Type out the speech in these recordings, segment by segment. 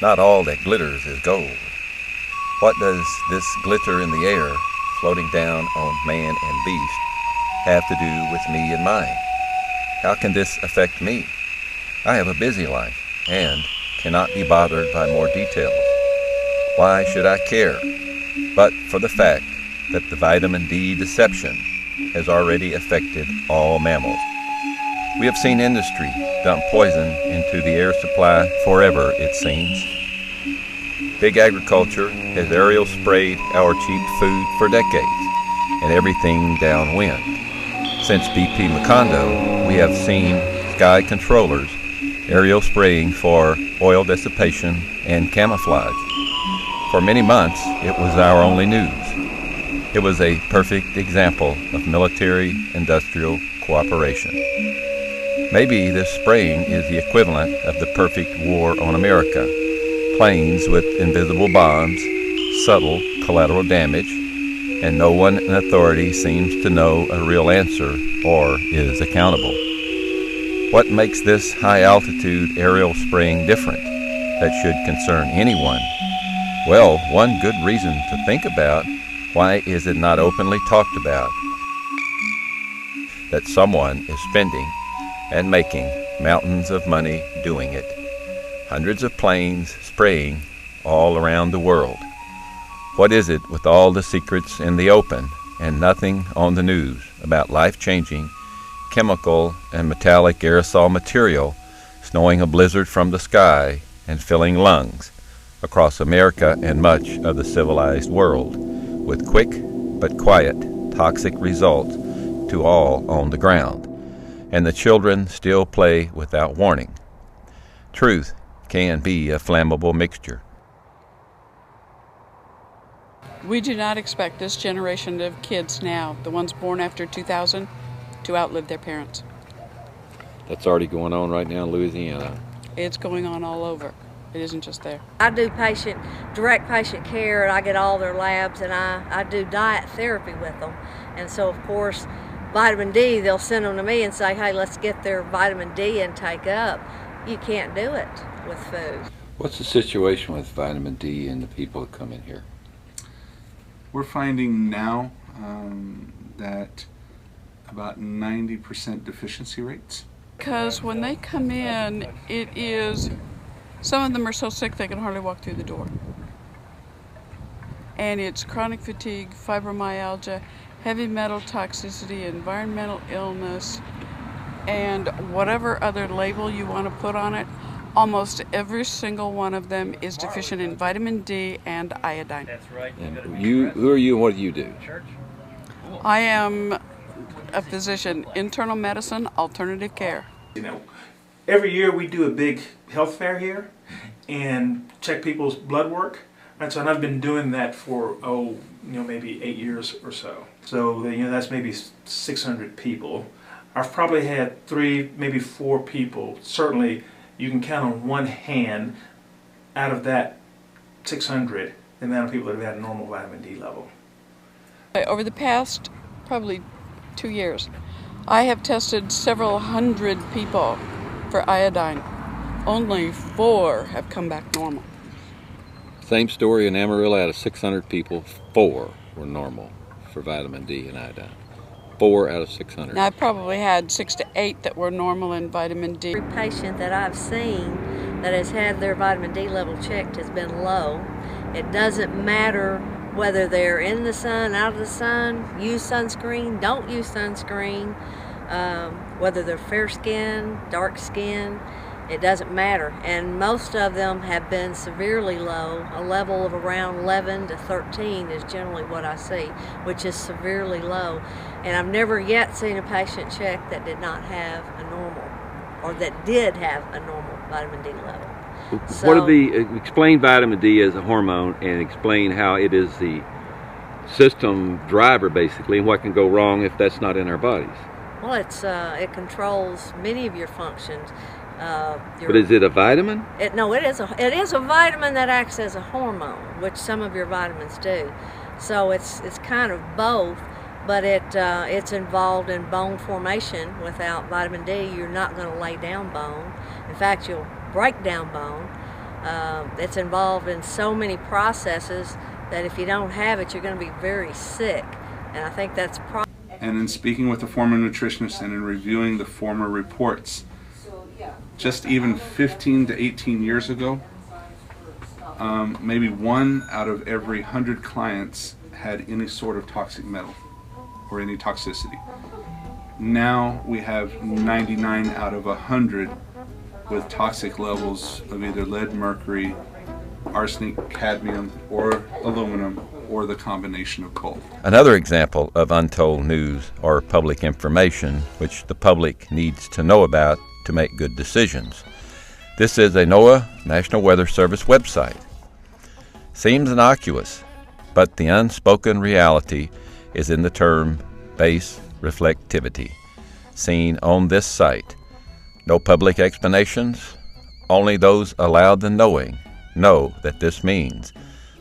Not all that glitters is gold. What does this glitter in the air, floating down on man and beast, have to do with me and mine? How can this affect me? I have a busy life and cannot be bothered by more details. Why should I care? But for the fact that the vitamin D deception has already affected all mammals. We have seen industry dump poison into the air supply forever, it seems. Big agriculture has aerial sprayed our cheap food for decades and everything downwind. Since BP Macondo, we have seen sky controllers aerial spraying for oil dissipation and camouflage. For many months, it was our only news. It was a perfect example of military-industrial cooperation. Maybe this spraying is the equivalent of the perfect war on America. Planes with invisible bombs, subtle collateral damage, and no one in authority seems to know a real answer or is accountable. What makes this high-altitude aerial spraying different that should concern anyone? Well, one good reason to think about: why is it not openly talked about that someone is spending and making mountains of money doing it? Hundreds of planes spraying all around the world. What is it with all the secrets in the open and nothing on the news about life-changing chemical and metallic aerosol material snowing a blizzard from the sky and filling lungs across America and much of the civilized world, with quick but quiet toxic results to all on the ground, and the children still play without warning? Truth can be a flammable mixture. We do not expect this generation of kids now, the ones born after 2000, to outlive their parents. That's already going on right now in Louisiana. It's going on all over. It isn't just there. I do direct patient care, and I get all their labs, and I do diet therapy with them. And so, of course, vitamin D, they'll send them to me and say, hey, let's get their vitamin D intake up. You can't do it with food. What's the situation with vitamin D and the people that come in here? We're finding now that about 90% deficiency rates. Because when they come in, some of them are so sick they can hardly walk through the door. And it's chronic fatigue, fibromyalgia, heavy metal toxicity, environmental illness, and whatever other label you want to put on it. Almost every single one of them is deficient in vitamin D and iodine. That's right. And who are you and what do you do? I am a physician, internal medicine, alternative care. You know, every year we do a big health fair here and check people's blood work. And so I've been doing that for, maybe 8 years or so. So, that's maybe 600 people. I've probably had 3, maybe 4 people. Certainly, you can count on one hand out of that 600 the amount of people that have had a normal vitamin D level. Over the past probably 2 years, I have tested several hundred people for iodine. Only 4 have come back normal. Same story in Amarillo. Out of 600 people, 4 were normal for vitamin D and iodine. 4 out of 600. Now, I probably had 6 to 8 that were normal in vitamin D. Every patient that I've seen that has had their vitamin D level checked has been low. It doesn't matter whether they're in the sun, out of the sun, use sunscreen, don't use sunscreen, whether they're fair skin, dark skin, it doesn't matter. And most of them have been severely low. A level of around 11 to 13 is generally what I see, which is severely low. And I've never yet seen a patient check that did not have a normal, or that did have a normal vitamin D level. Explain vitamin D as a hormone, and explain how it is the system driver basically, and what can go wrong if that's not in our bodies. Well, it controls many of your functions. But is it a vitamin? No, it is a vitamin that acts as a hormone, which some of your vitamins do. So it's kind of both, but it's involved in bone formation. Without vitamin D, you're not going to lay down bone. In fact, you'll break down bone. It's involved in so many processes that if you don't have it, you're going to be very sick. And I think that's And in speaking with the former nutritionist and in reviewing the former reports, just even 15 to 18 years ago, maybe 1 out of every 100 clients had any sort of toxic metal or any toxicity. Now we have 99 out of 100 with toxic levels of either lead, mercury, arsenic, cadmium, or aluminum, or the combination of both. Another example of untold news or public information which the public needs to know about to make good decisions. This is a NOAA National Weather Service website. Seems innocuous, but the unspoken reality is in the term base reflectivity, seen on this site. No public explanations, only those allowed the knowing know that this means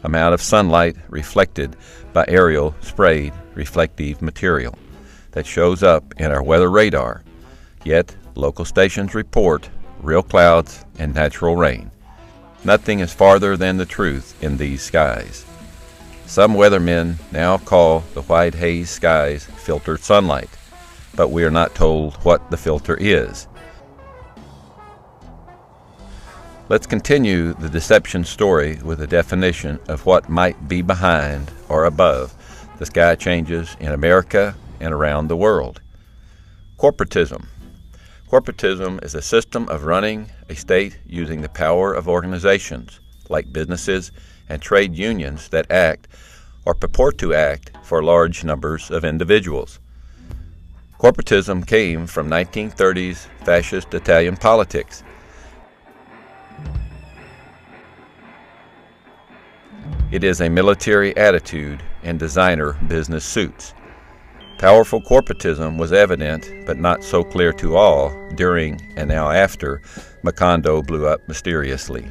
amount of sunlight reflected by aerial sprayed reflective material that shows up in our weather radar, yet local stations report real clouds and natural rain. Nothing is farther than the truth in these skies. Some weathermen now call the white haze skies filtered sunlight, but we are not told what the filter is. Let's continue the deception story with a definition of what might be behind or above the sky changes in America and around the world. Corporatism. Corporatism is a system of running a state using the power of organizations like businesses and trade unions that act or purport to act for large numbers of individuals. Corporatism came from 1930s fascist Italian politics. It is a military attitude in designer business suits. Powerful corporatism was evident, but not so clear to all, during and now after Macondo blew up mysteriously.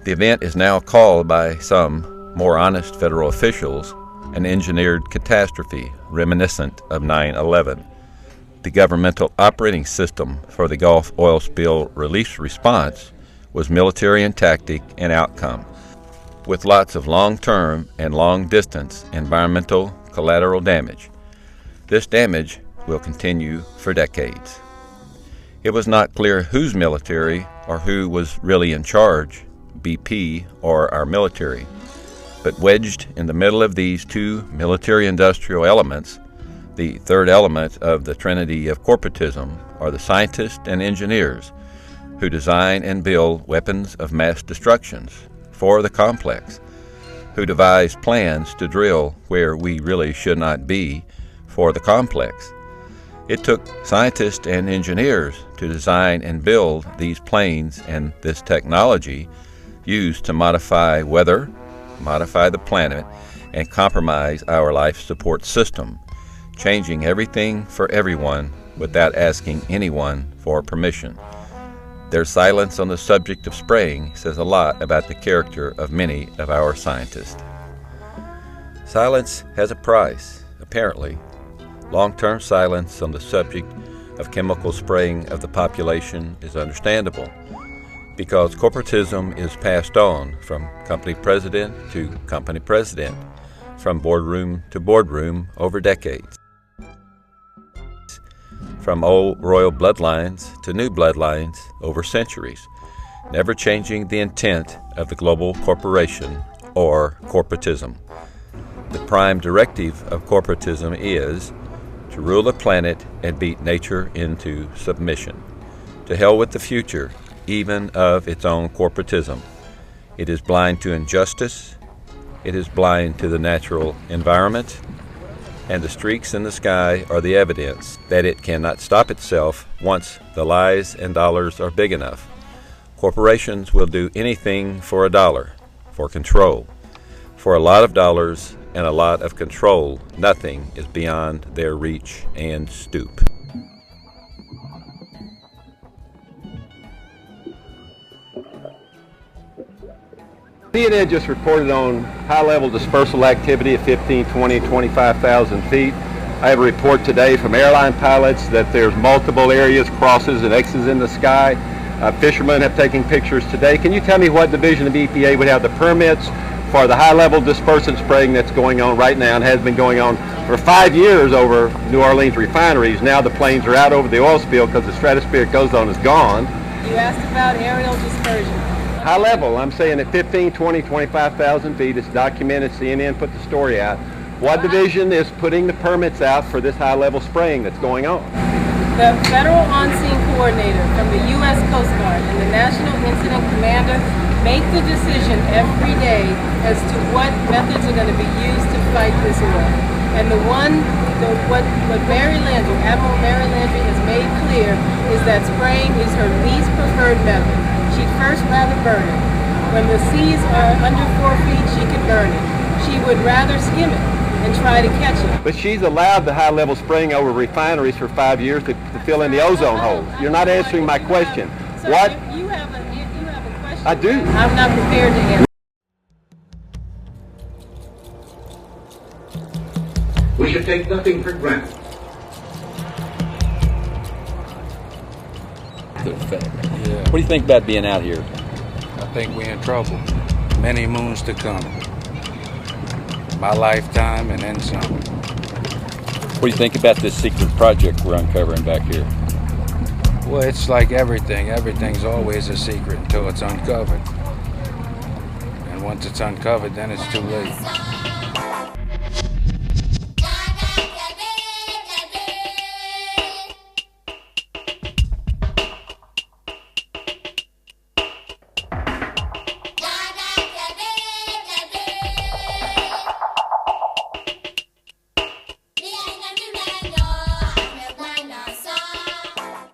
The event is now called by some more honest federal officials an engineered catastrophe reminiscent of 9/11. The governmental operating system for the Gulf oil spill relief response was military in tactic and outcome, with lots of long-term and long-distance environmental collateral damage. This damage will continue for decades. It was not clear whose military or who was really in charge, BP or our military, but wedged in the middle of these two military-industrial elements, the third element of the trinity of corporatism are the scientists and engineers who design and build weapons of mass destruction for the complex, who devise plans to drill where we really should not be for the complex. It took scientists and engineers to design and build these planes and this technology used to modify weather, modify the planet, and compromise our life support system, changing everything for everyone without asking anyone for permission. Their silence on the subject of spraying says a lot about the character of many of our scientists. Silence has a price, apparently. Long-term silence on the subject of chemical spraying of the population is understandable because corporatism is passed on from company president to company president, from boardroom to boardroom over decades. From old royal bloodlines to new bloodlines over centuries, never changing the intent of the global corporation or corporatism. The prime directive of corporatism is to rule the planet and beat nature into submission. To hell with the future, even of its own corporatism. It is blind to injustice, it is blind to the natural environment, and the streaks in the sky are the evidence that it cannot stop itself once the lies and dollars are big enough. Corporations will do anything for a dollar, for control. For a lot of dollars and a lot of control, nothing is beyond their reach and stoop. CNN just reported on high-level dispersal activity at 15, 20, 25,000 feet. I have a report today from airline pilots that there's multiple areas, crosses, and X's in the sky. Fishermen have taken pictures today. Can you tell me what division of EPA would have the permits for the high-level dispersant spraying that's going on right now and has been going on for 5 years over New Orleans refineries? Now the planes are out over the oil spill because the stratospheric ozone is gone. You asked about aerial dispersion. High level, I'm saying at 15, 20, 25,000 feet. It's documented. CNN put the story out. What division is putting the permits out for this high-level spraying that's going on? The Federal On-Scene Coordinator from the U.S. Coast Guard and the National Incident Commander make the decision every day as to what methods are going to be used to fight this oil. And what Mary Landry, Admiral Mary Landry has made clear is that spraying is her least preferred method. She'd first rather burn it. When the seas are under 4 feet, she could burn it. She would rather skim it and try to catch it. But she's allowed the high-level spraying over refineries for 5 years to fill in the ozone holes. You're not answering my question. Sir, What? You have a question. I do. I'm not prepared to answer. We should take nothing for granted. What do you think about being out here? I think we're in trouble. Many moons to come. My lifetime and then some. What do you think about this secret project we're uncovering back here? Well, it's like everything. Everything's always a secret until it's uncovered. And once it's uncovered, then it's too late.